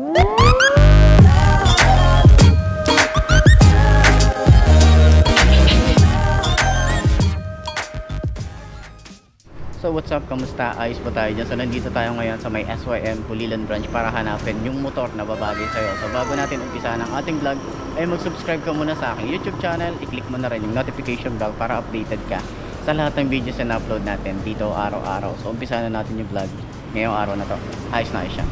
So what's up, kamusta? Ayos po tayo dyan. So nandito tayo ngayon sa may SYM Pulilan branch para hanapin yung motor na babagay sa'yo. So bago natin umpisa ng ating vlog ay mag-subscribe ka muna sa aking YouTube channel. I-click mo na rin yung notification bell para updated ka sa lahat ng videos na upload natin dito araw-araw. So umpisa na natin yung vlog ngayong araw na to. Ayos na ayos siya.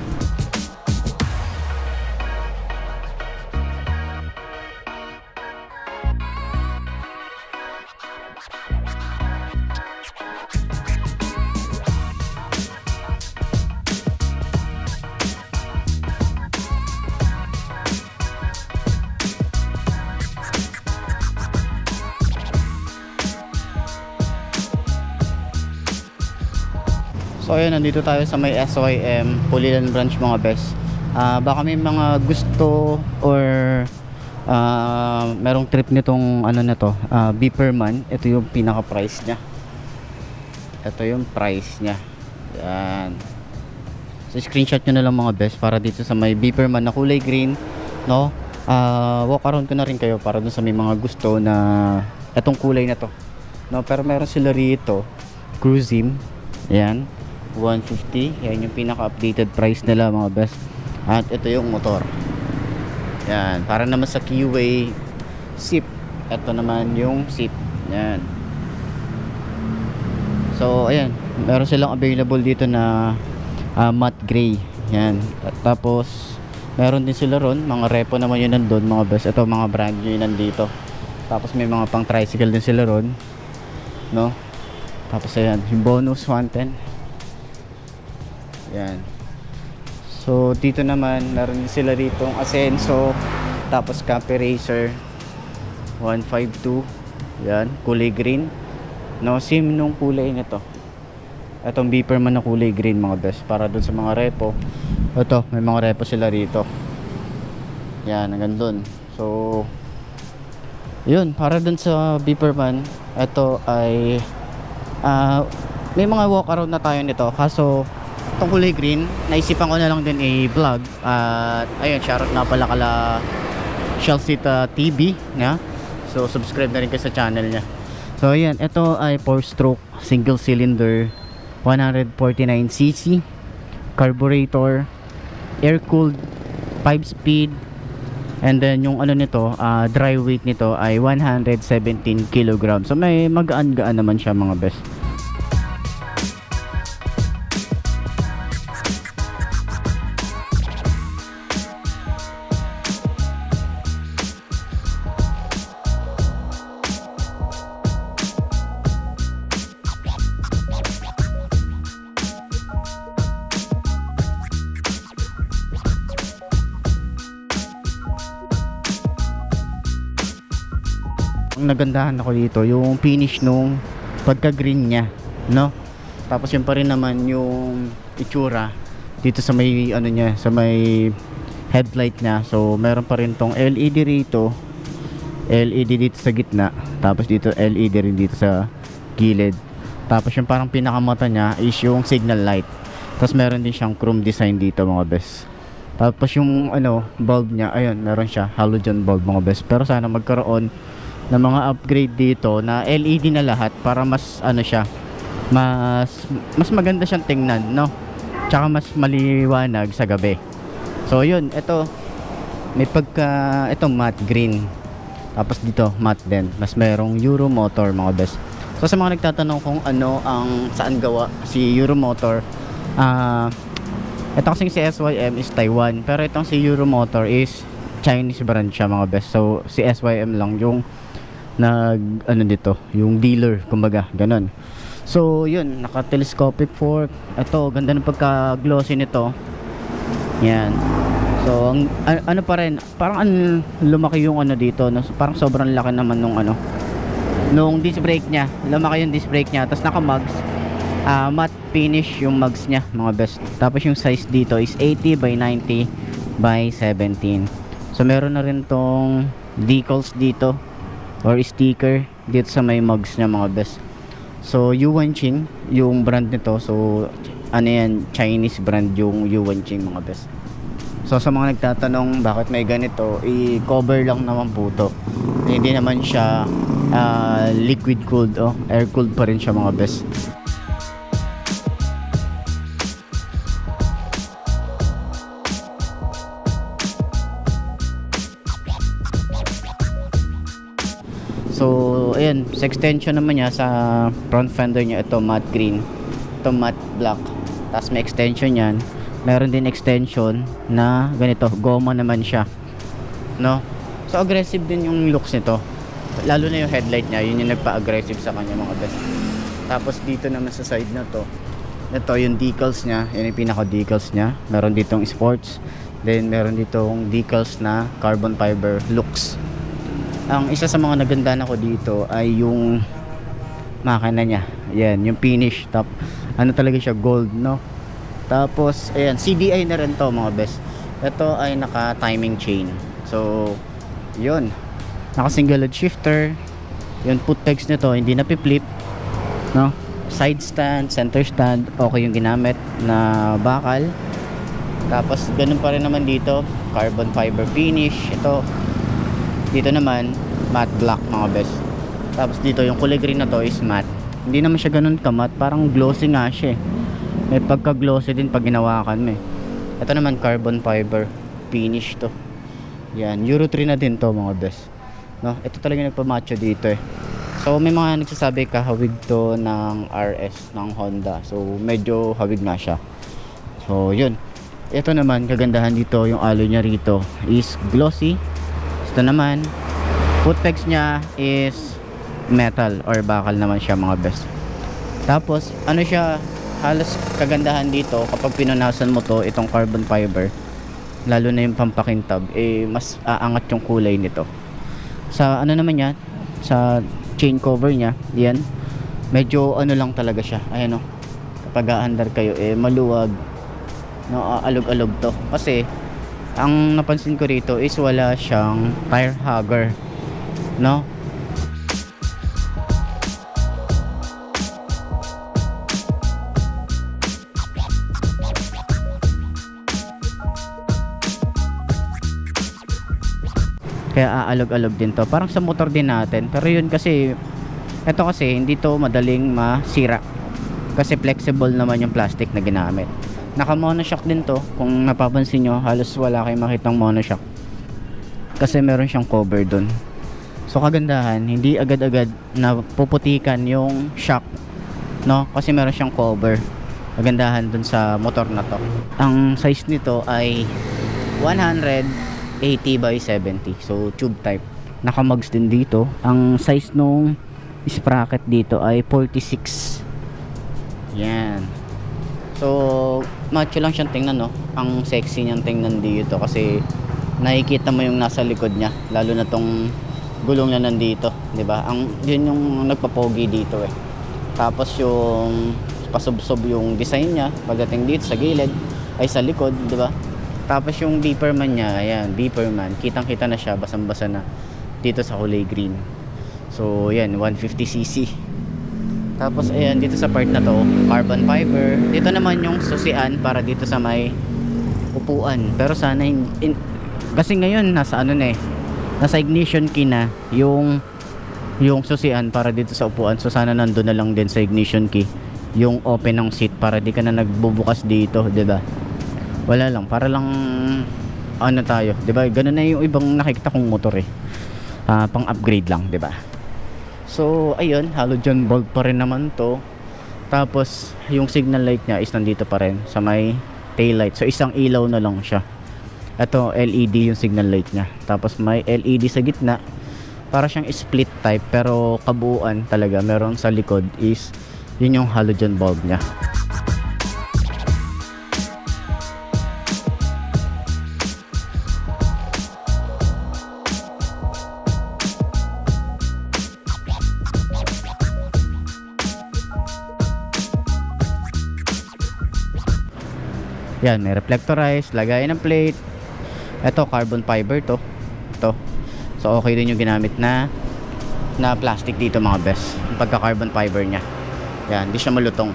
So ayun, nandito tayo sa may SYM Pulilan branch mga best. Baka may mga gusto or merong trip nitong ano na to, Beeperman. Ito yung pinaka price nya. Ito yung price nya. Yan. So screenshot nyo na lang mga best para dito sa may Beeperman na kulay green, no? Walk around ko na rin kayo para dun sa may mga gusto na etong kulay na to, no? Pero meron sila rito Cruisim. Yan, 150. Yan yung pinaka-updated price nila mga best. At ito yung motor. Yan, para naman sa keyway SIP. Ito naman yung SIP. Yan. So ayan, meron silang available dito na matte gray. Yan. At tapos meron din sila ron, mga repo naman yun nandun mga best. Ito mga brand new yun nandito. Tapos may mga pang tricycle din sila ron, no? Tapos ayan, yung bonus 110. Yan. So dito naman meron din sila rito Asenso, tapos Cafe Racer 152. Yan, kulay green, no? Same nung kulay nito. Itong Beeperman na kulay green mga best, para dun sa mga repo. Ito, may mga repo sila rito. Yan, hanggang dun. So yun, para dun sa Beeperman, ito ay may mga walk around na tayo nito. Kaso itong kulay green, naisipan ko na lang din i-vlog. At ayun, shoutout na pala kala Chelsea TV na. So subscribe na rin kayo sa channel niya. So ayan, ito ay 4-stroke single cylinder 149cc carburetor, air cooled, 5-speed. And then yung ano nito, dry weight nito ay 117 kg. So may magaan-gaan naman siya mga best. Ang nagandahan ako dito yung finish nung pagka green nya, no? Tapos yun pa rin naman yung itsura dito sa may ano nya, sa may headlight nya. So meron pa rin tong LED rito, LED dito sa gitna, tapos dito LED rin dito sa gilid. Tapos yung parang pinakamata nya is yung signal light. Tapos meron din siyang chrome design dito mga best. Tapos yung ano, bulb nya, ayun, meron siya halogen bulb mga best. Pero sana magkaroon na mga upgrade dito na LED na lahat para mas ano siya, mas maganda siyang tingnan, no? Tsaka mas maliwanag sa gabi. So yun, ito may pagka, ito matte green, tapos dito matte din, mas merong Euro Motor mga best. So sa mga nagtatanong kung ano ang saan gawa si Euro Motor, ito kasing si SYM is Taiwan, pero itong si Euro Motor is Chinese brand siya mga best. So si SYM lang yung nag ano dito, yung dealer kumbaga, ganun. So yun, naka telescopic fork. Ito, ganda ng pagka glossy nito. Yan. So ang ano pa rin, parang lumaki yung ano dito, no? Parang sobrang laki naman nung ano, nung disc brake nya. Lumaki yung disc brake nya. Tapos naka mugs, matte finish yung mugs nya mga best. Tapos yung size dito is 80 by 90 by 17. So meron na rin tong decals dito or sticker dito sa may mugs nya mga best. So Yuanqing yung brand nito. So ano yan, Chinese brand yung Yuanqing mga best. So sa mga nagtatanong bakit may ganito, i-cover lang naman po to. Hindi naman siya liquid cooled, air cooled pa rin siya mga best. So ayan, sa extension naman niya, sa front fender niya, ito matte green, ito matte black, tapos may extension yan. Meron din extension na ganito, goma naman siya, no? So aggressive din yung looks nito, lalo na yung headlight niya, yun yung nagpa-aggressive sa kanya mga best. Tapos dito naman sa side na to, ito yung decals niya, yun yung pinaka decals niya. Meron ditong sports, then meron ditong decals na carbon fiber looks. Ang isa sa mga nagandahan ako dito ay yung makina niya. Ayan, yung finish top. Ano talaga siya, gold, no? Tapos, ayan, CDI na rin to mga best. Ito ay naka timing chain. So, yun. Naka single lead shifter. Yung foot pegs nito, hindi na flip, no? Side stand, center stand, okay yung ginamit na bakal. Tapos, ganun pa rin naman dito. Carbon fiber finish. Ito, dito naman matte black mga best. Tapos dito yung kulay green na to is matte. Hindi naman siya ganun ka matte, parang glossy nga siya eh. May pagka glossy din pag ginawakan mo eh. Ito naman carbon fiber finish to. Yan, Euro 3 na din to mga best, no? Ito talaga nagpamacho dito eh. So may mga nagsasabi kahawig to ng RS ng Honda. So medyo hawig nga siya. So yun. Ito naman kagandahan dito, yung alloy niya rito is glossy. Ito naman, foot pegs niya is metal or bakal naman siya mga best. Tapos ano siya, halos kagandahan dito kapag pinunasan mo to, itong carbon fiber, lalo na yung pampakintab, mas aangat yung kulay nito. Sa ano naman yan, sa chain cover niya, yan, medyo ano lang talaga siya. Ayan o, kapag aandar kayo, maluwag, no, alog-alog to. Kasi ang napansin ko rito is wala siyang tire hugger, no? Kaya aalog-alog din to, parang sa motor din natin. Pero yun kasi, ito kasi hindi to madaling masira kasi flexible naman yung plastic na ginamit. Naka monoshock din to, kung napapansin nyo halos wala kayong makitang monoshock kasi meron siyang cover dun. So kagandahan, hindi agad-agad na puputikan yung shock, no? Kasi meron siyang cover. Kagandahan dun sa motor na to. Ang size nito ay 180 by 70, so tube type. Naka mugs din dito. Ang size nung sprocket dito ay 46. Yan. So macho lang siyang tingnan, no? Ang sexy niyang tingnan dito kasi nakikita mo yung nasa likod niya, lalo na tong gulong na nandito, 'di ba? Ang yun yung nagpapogi dito eh. Tapos yung pasubsob yung design niya pagdating dito sa gilid ay sa likod, 'di ba? Tapos yung beeper man niya, ayan, beeper man, kitang-kita na siya, basang-basa na dito sa kulay green. So ayan, 150cc. Tapos ayan, dito sa part na to, carbon fiber. Dito naman yung susian para dito sa may upuan. Pero sana kasi ngayon nasa ano na eh, nasa ignition key na yung susian para dito sa upuan. So sana nandun na lang din sa ignition key yung open ng seat para di ka na nagbubukas dito, 'di ba? Wala lang, para lang ano tayo, 'di ba? Ganun na yung ibang nakikita kong motor eh. Pang upgrade lang, 'di ba? So ayun, halogen bulb pa rin naman to. Tapos yung signal light niya is nandito pa rin sa may tail light. So isang ilaw na lang siya. Ito LED yung signal light niya. Tapos may LED sa gitna. Para siyang split type pero kabuuan talaga meron sa likod is yun yung halogen bulb niya. Yan, may reflectorized, lagay ng plate. Ito carbon fiber to. Ito. So okay din yung ginamit na plastic dito mga best. Yung pagka carbon fiber niya. Yan, hindi siya malutong.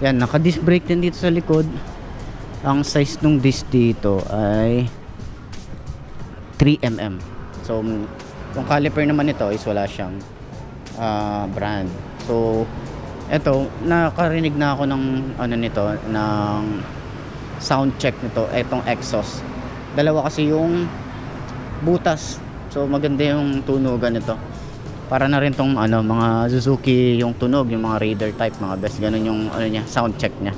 Yan, naka disc brake din dito sa likod. Ang size nung disc dito ay 3mm. So yung caliper naman ito is wala siyang brand. So eto, nakarinig na ako ng ano nito, ng sound check nito, etong exhaust. Dalawa kasi yung butas. So maganda yung tunugan nito. Para na rin tong ano, mga Suzuki yung tunog, yung mga Raider type, mga best, ganun yung ano niya, sound check niya.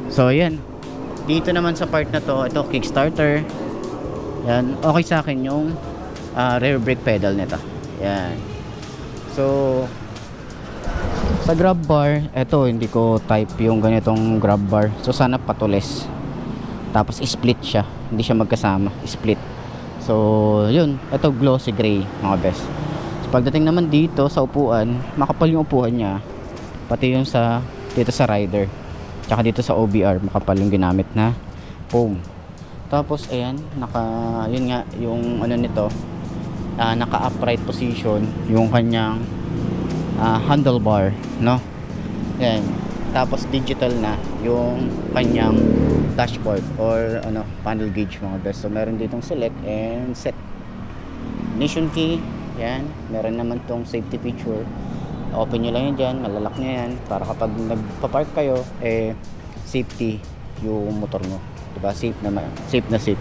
So ayan. Dito naman sa part na to, ito kickstarter. Yan, okay sa akin yung rear brake pedal nito. Yan. So sa grab bar, ito hindi ko type yung ganitong grab bar. So sana patulis. Tapos split siya, hindi siya magkasama, split. So yun, ito glossy gray, mga best. So, pagdating naman dito sa upuan, makapal yung upuan niya. Pati yung sa dito sa rider. Tsaka dito sa OBR, makapal yung ginamit na foam. Tapos ayan, yun nga yung ano nito, naka upright position yung kanyang handlebar, no? Yan. Tapos digital na yung kanyang dashboard or ano, panel gauge, mga best. So meron ditong select and set. Ignition key, yan. Meron naman tong safety feature. Open nyo lang yan dyan, malalak nyo yan para kapag nagpa-park kayo, safety yung motor nyo, diba? Safe na safe.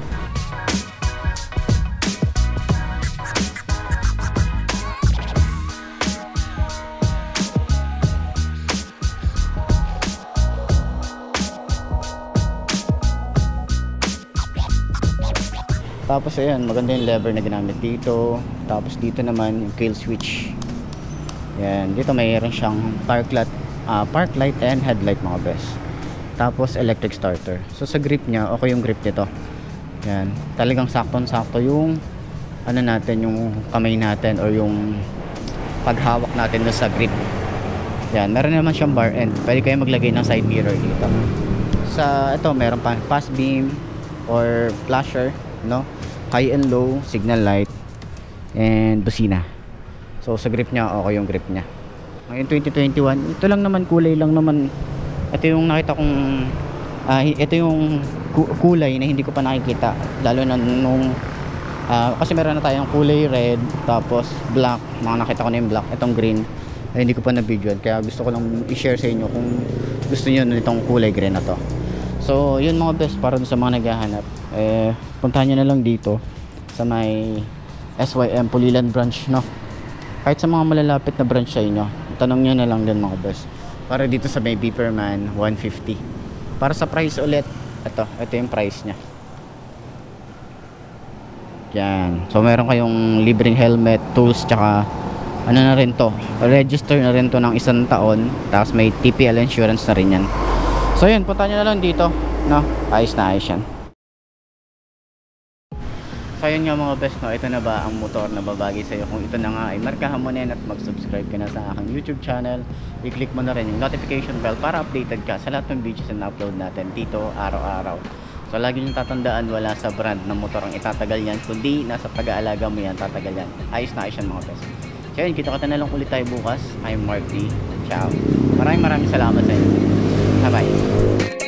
Tapos ayan, maganda yung lever na ginamit dito. Tapos dito naman yung kill switch. Yan, dito mayroon siyang park light and headlight, mga best. Tapos electric starter. So sa grip niya, okay yung grip nito. Yan, talagang sakto-sakto yung ano natin, yung kamay natin or yung paghawak natin sa grip. Yan, meron naman siyang bar end. Pwede kayo maglagay ng side mirror dito. Sa ito, meron pa pass beam or flasher, no? High and low, signal light, and busina. So sa grip niya, okay yung grip niya. Ngayon 2021, ito lang naman, kulay lang naman. Ito yung nakita kong ito yung kulay na hindi ko pa nakikita, lalo na nung kasi meron na tayong kulay red, tapos black, mga nakita ko na yung black, itong green ay hindi ko pa na-videoan, kaya gusto ko lang i-share sa inyo kung gusto niyo nitong kulay green na to. So yun, mga best, para sa mga naghahanap, puntahan nyo na lang dito sa may SYM Pulilan branch, no? Kahit sa mga malalapit na branch sa inyo, tanong nyo na lang din, mga best. Para dito sa may Beeperman, 150. Para sa price ulit, ito yung price nya. Yan. So meron kayong libreng helmet, tools, tsaka ano na rin to, register na rin to ng 1 taon. Tapos may TPL insurance na rin yan. So yun, punta nyo na lang dito, no? Ayos na ayos yan. So yun nga, mga best, no? Ito na ba ang motor na babagay sa'yo? Kung ito na nga, ay markahan mo na yan at mag-subscribe ka na sa aking YouTube channel. I-click mo na rin yung notification bell para updated ka sa lahat ng videos na upload natin dito araw-araw. So lagi nyo tatandaan, wala sa brand ng motor ang itatagal yan, kundi nasa pag-aalaga mo yan, tatagal yan. Ayos na ayos yan, mga best. So yun, kita-kita na lang ulit tayo bukas. I'm Mark D. Ciao. Maraming salamat sa inyo. Bye-bye.